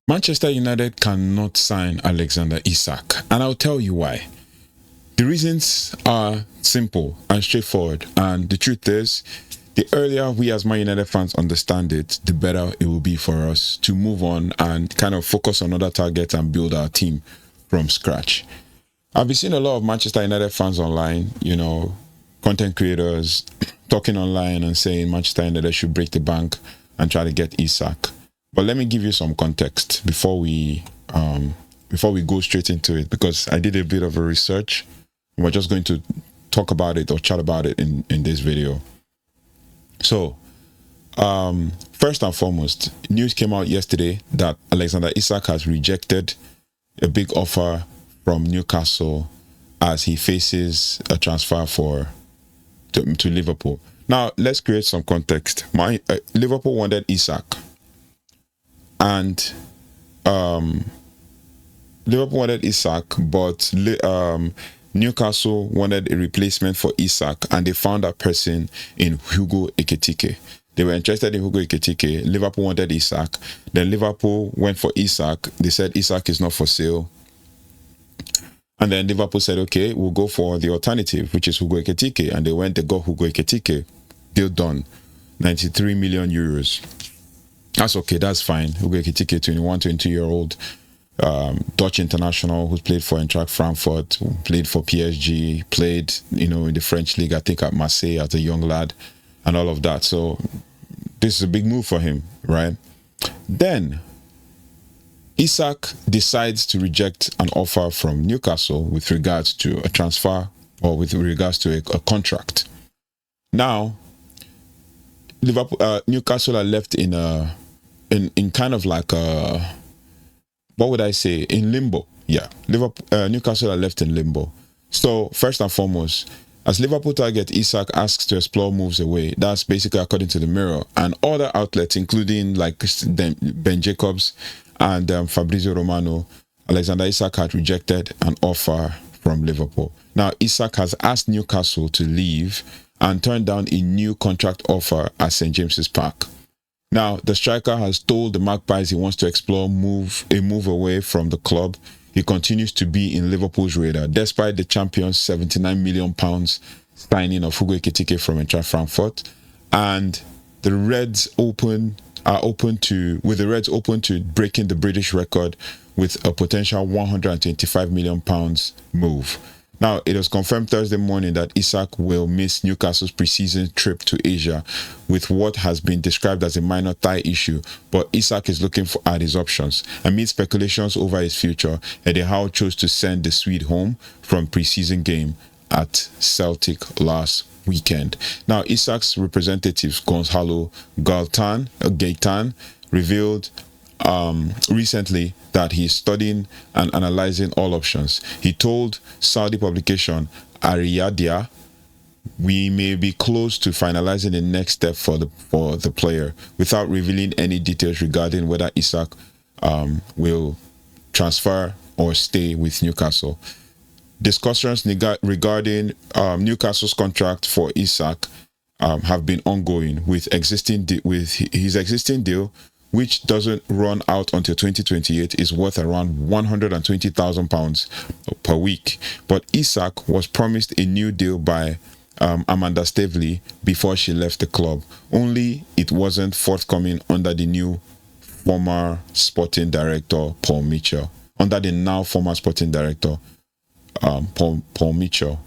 Manchester United cannot sign Alexander Isak, and I'll tell you why. The reasons are simple and straightforward, and the truth is, the earlier we as Man United fans understand it, the better it will be for us to move on and kind of focus on other targets and build our team from scratch. I've been seeing a lot of Manchester United fans online, content creators talking online and saying Manchester United should break the bank and try to get Isak. But let me give you some context before we go straight into it, because I did a bit of a research. We're just going to talk about it or chat about it in this video. So, first and foremost, news came out yesterday that Alexander Isak has rejected a big offer from Newcastle as he faces a transfer to Liverpool. Now, let's create some context. Liverpool wanted Isak, and Liverpool wanted Isak, but Newcastle wanted a replacement for Isak, and they found that person in Hugo Ekitike. They were interested in Hugo Ekitike. Liverpool wanted Isak. Then Liverpool went for Isak. They said Isak is not for sale. And then Liverpool said, okay, we'll go for the alternative, which is Hugo Ekitike. And they got Hugo Ekitike. Deal done. 93 million euros. That's okay, that's fine. Hugo Ekitike, 21, 22-year-old. Dutch international who's played for Eintracht Frankfurt, played for PSG, played in the French league, I think at Marseille as a young lad, and all of that. So this is a big move for him, right? Then Isak decides to reject an offer from Newcastle with regards to a transfer or with regards to a contract. Now Newcastle are left in kind of like a, what would I say, in limbo. Yeah, Newcastle are left in limbo. So first and foremost, as Liverpool target, Isak asks to explore moves away. That's basically according to the Mirror and other outlets, including like Ben Jacobs and Fabrizio Romano. Alexander Isak had rejected an offer from Liverpool. Now Isak has asked Newcastle to leave and turned down a new contract offer at St James's Park. Now, the striker has told the Magpies he wants to explore a move away from the club. He continues to be in Liverpool's radar, despite the champions' £79 million signing of Hugo Ekitike from Eintracht Frankfurt. And the Reds open to breaking the British record with a potential £125 million move. Now, it was confirmed Thursday morning that Isak will miss Newcastle's preseason trip to Asia with what has been described as a minor thigh issue, but Isak is looking at his options. Amid speculations over his future, Eddie Howe chose to send the Swede home from preseason game at Celtic last weekend. Now, Isak's representatives, Gonzalo Gaetan, revealed recently that he's studying and analyzing all options. He told Saudi publication Ariyadia, "We may be close to finalizing the next step for the player," without revealing any details regarding whether Isak will transfer or stay with Newcastle. Discussions regarding Newcastle's contract for Isak have been ongoing with his existing deal, which doesn't run out until 2028, is worth around £120,000 per week. But Isak was promised a new deal by Amanda Staveley before she left the club. Only it wasn't forthcoming under the now former sporting director Paul Mitchell. Paul Mitchell.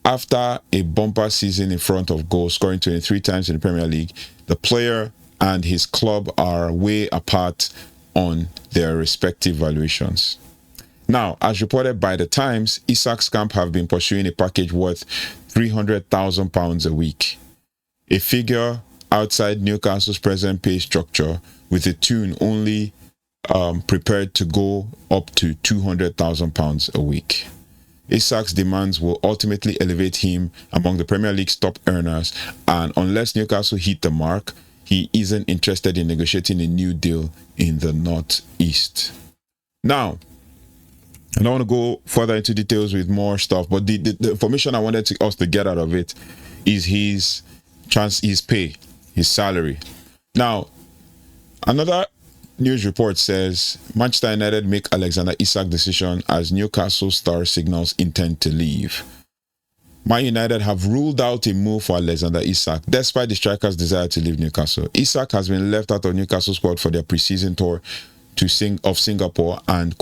After a bumper season in front of goal, scoring 23 times in the Premier League, the player and his club are way apart on their respective valuations. Now, as reported by The Times, Isak's camp have been pursuing a package worth £300,000 a week, a figure outside Newcastle's present pay structure, with a tune only prepared to go up to £200,000 a week. Isak's demands will ultimately elevate him among the Premier League's top earners, and unless Newcastle hit the mark, he isn't interested in negotiating a new deal in the Northeast. Now, I don't want to go further into details with more stuff, but the information I wanted us to get out of it is his pay, his salary. Now, another news report says Manchester United make Alexander Isak decision as Newcastle star signals intent to leave. Man United have ruled out a move for Alexander Isak, despite the striker's desire to leave Newcastle. Isak has been left out of Newcastle squad for their preseason tour of Singapore and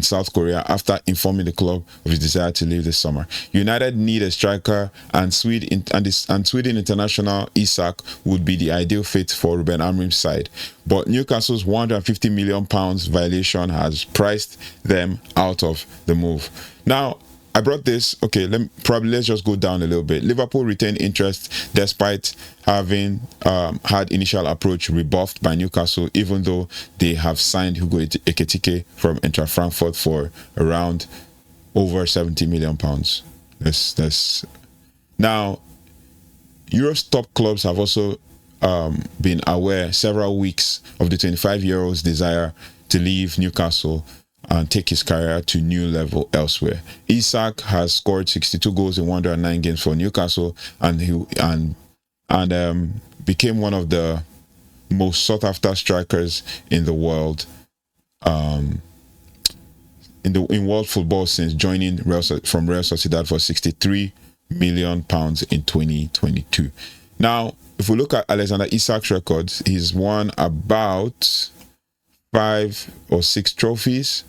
South Korea after informing the club of his desire to leave this summer. United need a striker, and Sweden international Isak would be the ideal fit for Rúben Amorim's side. But Newcastle's £150 million violation has priced them out of the move. Now, I brought this. Okay, let's just go down a little bit. Liverpool retained interest despite having had initial approach rebuffed by Newcastle, even though they have signed Hugo Ekitike from Eintracht Frankfurt for around over £70 million. Now, Europe's top clubs have also been aware several weeks of the 25-year-old's desire to leave Newcastle and take his career to new level elsewhere. Isak has scored 62 goals in 109 games for Newcastle, and became one of the most sought after strikers in the world, in world football since joining from Real Sociedad for £63 million in 2022. Now, if we look at Alexander Isak's records, he's won about 5 or 6 trophies.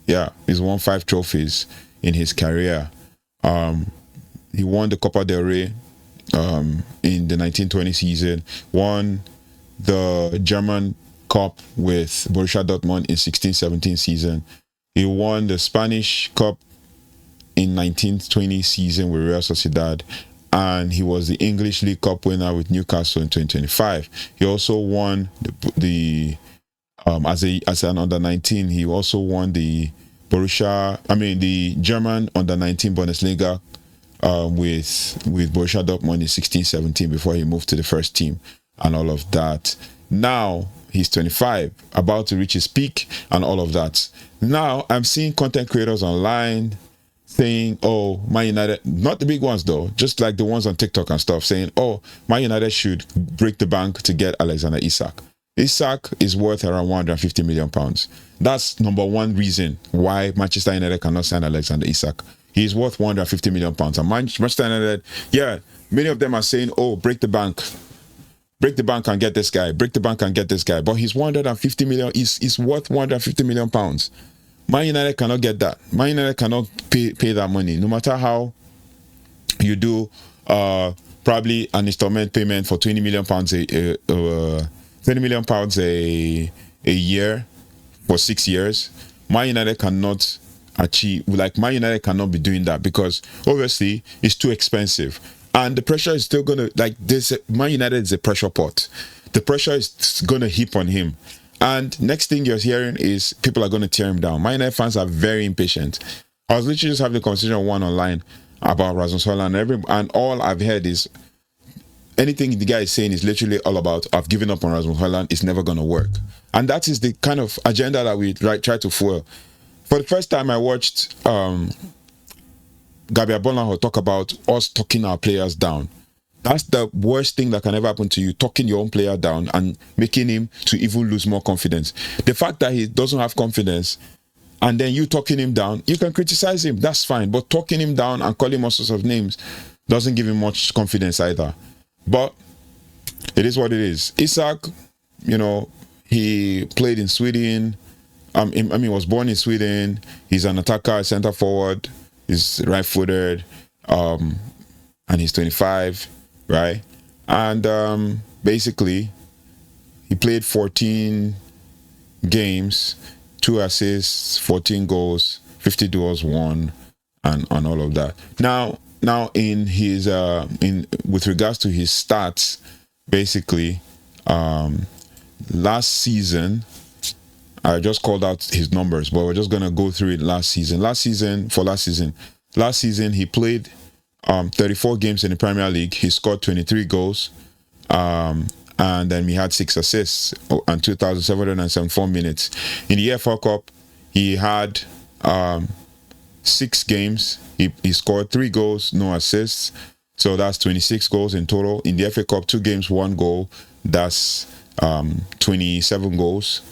Yeah, he's won 5 trophies in his career. He won the Copa del Rey in the 1920 season, won the German Cup with Borussia Dortmund in 16-17 season. He won the Spanish Cup in 1920 season with Real Sociedad, and he was the English League Cup winner with Newcastle in 2025. He also won as an under-19, he also won the German under-19 Bundesliga with Borussia Dortmund in 16-17 before he moved to the first team and all of that. Now he's 25, about to reach his peak and all of that. Now I'm seeing content creators online saying, oh, Man United, not the big ones though, just like the ones on TikTok and stuff, saying, oh, Man United should break the bank to get Alexander Isak. Isak is worth around £150 million. That's number one reason why Manchester United cannot sign Alexander Isak. He's worth £150 million. And Manchester United, yeah, many of them are saying, oh, break the bank. Break the bank and get this guy. Break the bank and get this guy. But he's £150 million. He's worth £150 million. Man United cannot get that. Man United cannot pay that money. No matter how you do probably an installment payment for £20 million £20 million a year for 6 years, Man United cannot achieve, like Man United cannot be doing that, because obviously it's too expensive. And the pressure is still gonna, like this, Man United is a pressure pot. The pressure is gonna heap on him. And next thing you're hearing is people are gonna tear him down. Man United fans are very impatient. I was literally just having a conversation with one online about Rasmus Højlund, and all I've heard is anything the guy is saying is literally all about, I've given up on Rasmus Højlund, it's never going to work. And that is the kind of agenda that we try to fuel. For the first time, I watched Gabriel Bonlaho talk about us talking our players down. That's the worst thing that can ever happen to you, talking your own player down and making him to even lose more confidence. The fact that he doesn't have confidence and then you talking him down, you can criticize him, that's fine. But talking him down and calling him all sorts of names doesn't give him much confidence either. But it is what it is. Isak, he played in Sweden. He was born in Sweden. He's an attacker, center forward. He's right-footed, and he's 25, right? And basically, he played 14 games, 2 assists, 14 goals, 50 duels won, and all of that. Now in his with regards to his stats, basically, last season, I just called out his numbers, but we're just gonna go through it. Last season, he played 34 games in the Premier League. He scored 23 goals, and then he had 6 assists and 2,774 minutes. In the FA Cup, he had 6 games. He scored 3 goals, no assists. So that's 26 goals in total. In the FA Cup, 2 games, 1 goal. That's 27 goals.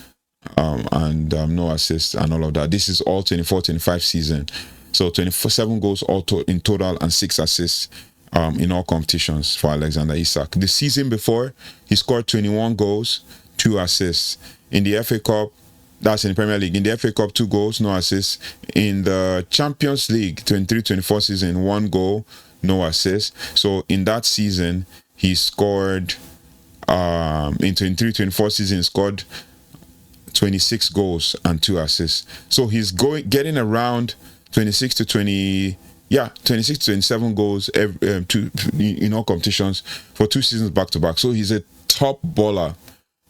and no assists and all of that. This is all 24-25 season. So 27 goals in total and 6 assists in all competitions for Alexander Isak. The season before, he scored 21 goals, 2 assists. In the FA Cup, that's in the Premier League. In the FA Cup, 2 goals, no assists. In the Champions League 23-24 season, 1 goal, no assists. So in that season, he scored in 23-24 season, he scored 26 goals and 2 assists. So he's getting around 26 to 27 goals in all competitions for 2 seasons back to back. So he's a top baller.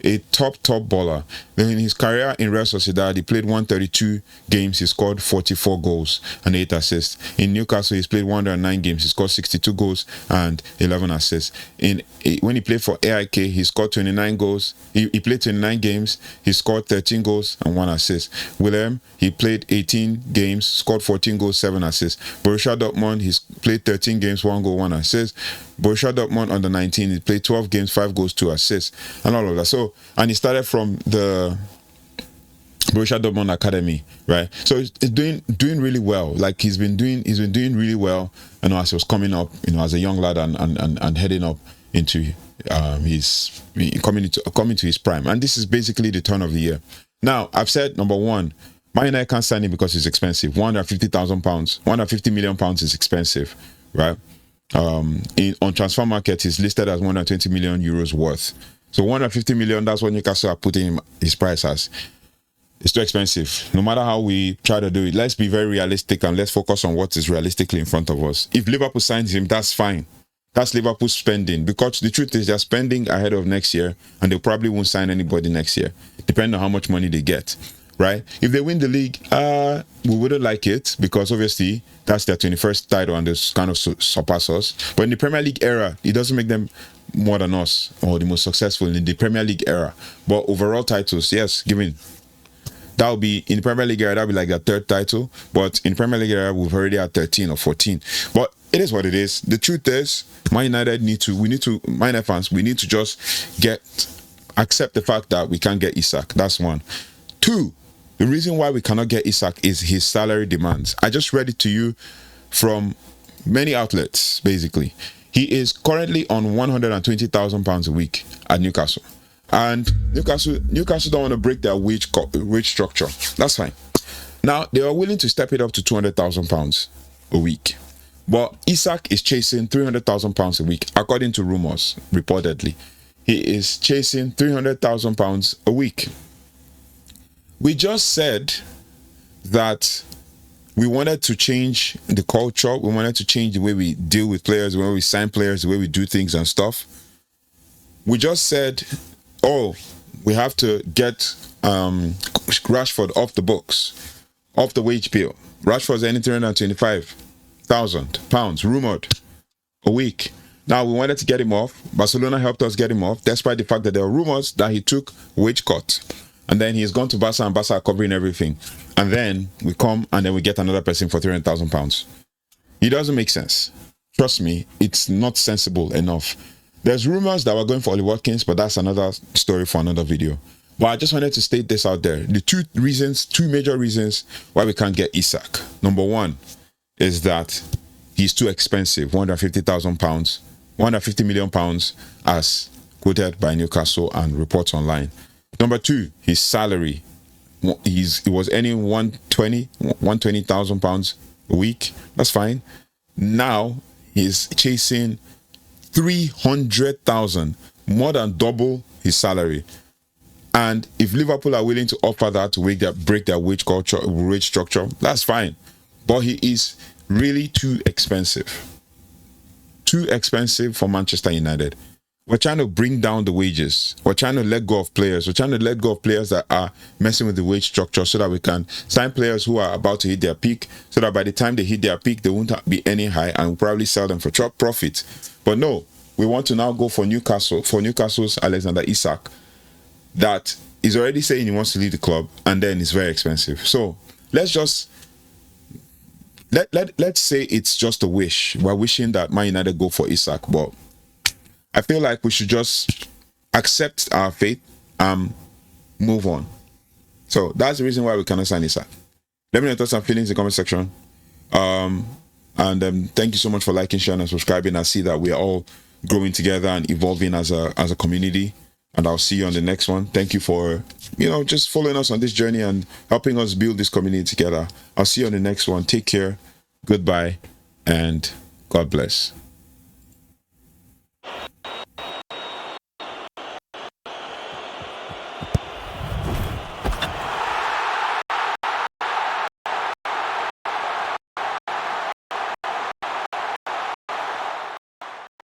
A top baller. Then in his career in Real Sociedad, he played 132 games, he scored 44 goals and 8 assists. In Newcastle, he's played 109 games, he scored 62 goals and 11 assists. When he played for AIK, he scored 29 goals. He played 29 games, he scored 13 goals and 1 assist. Willem, he played 18 games, scored 14 goals, 7 assists. Borussia Dortmund, he's played 13 games, 1 goal, 1 assist. Borussia Dortmund under 19, he played 12 games, 5 goals, 2 assists, and all of that. So, and he started from the Borussia Dortmund academy, right? So he's doing really well. Like he's been doing really well, as he was coming up, as a young lad and heading up into his coming to his prime. And this is basically the turn of the year. Now, I've said number one, Man United can't sign him because he's expensive. £150,000, £150 million is expensive, right? On transfer market, he's listed as 120 million euros worth. So 150 million, that's what Newcastle are putting his price as. It's too expensive. No matter how we try to do it, let's be very realistic and let's focus on what is realistically in front of us. If Liverpool signs him, that's fine. That's Liverpool spending, because the truth is they're spending ahead of next year and they probably won't sign anybody next year, depending on how much money they get. Right? If they win the league, we wouldn't like it, because obviously that's their 21st title and they kind of surpass us. But in the Premier League era, it doesn't make them more than us or the most successful in the Premier League era. But overall titles, yes, given. That would be in the Premier League era, that would be like their 3rd title. But in the Premier League era, we've already had 13 or 14. But it is what it is. The truth is, Man United Man United fans, we need to just accept the fact that we can't get Isak. That's one. 2, the reason why we cannot get Isak is his salary demands. I just read it to you from many outlets, basically. He is currently on £120,000 a week at Newcastle. And Newcastle don't want to break their wage structure. That's fine. Now, they are willing to step it up to £200,000 a week. But Isak is chasing £300,000 a week, according to rumors, reportedly. He is chasing £300,000 a week. We just said that we wanted to change the culture. We wanted to change the way we deal with players, the way we sign players, the way we do things and stuff. We just said, we have to get Rashford off the books, off the wage bill. Rashford's earning £325,000, rumored, a week. Now, we wanted to get him off. Barcelona helped us get him off, despite the fact that there were rumors that he took wage cuts. And then he's gone to Barca and Barca are covering everything. And then we come and then we get another person for £300,000. It doesn't make sense. Trust me, it's not sensible enough. There's rumors that we're going for Oli Watkins, but that's another story for another video. But I just wanted to state this out there. The two major reasons why we can't get Isak. Number one is that he's too expensive, £150,000, £150 million as quoted by Newcastle and reports online. Number two, his salary. He was earning £120,000 a week. That's fine. Now he's chasing 300,000, more than double his salary. And if Liverpool are willing to offer that to break their wage structure, that's fine. But he is really too expensive. Too expensive for Manchester United. We're trying to bring down the wages. We're trying to let go of players. We're trying to let go of players that are messing with the wage structure so that we can sign players who are about to hit their peak, so that by the time they hit their peak, they won't be any high, and we'll probably sell them for profit. But no, we want to now go for Newcastle's Alexander Isak, that is already saying he wants to leave the club, and then it's very expensive. So let's just let's say it's just a wish. We're wishing that Man United go for Isak, but I feel like we should just accept our fate and move on. So that's the reason why we cannot sign Isak. Let me know your thoughts and feelings in the comment section. Thank you so much for liking, sharing, and subscribing. I see that we are all growing together and evolving as a community. And I'll see you on the next one. Thank you for, just following us on this journey and helping us build this community together. I'll see you on the next one. Take care. Goodbye. And God bless.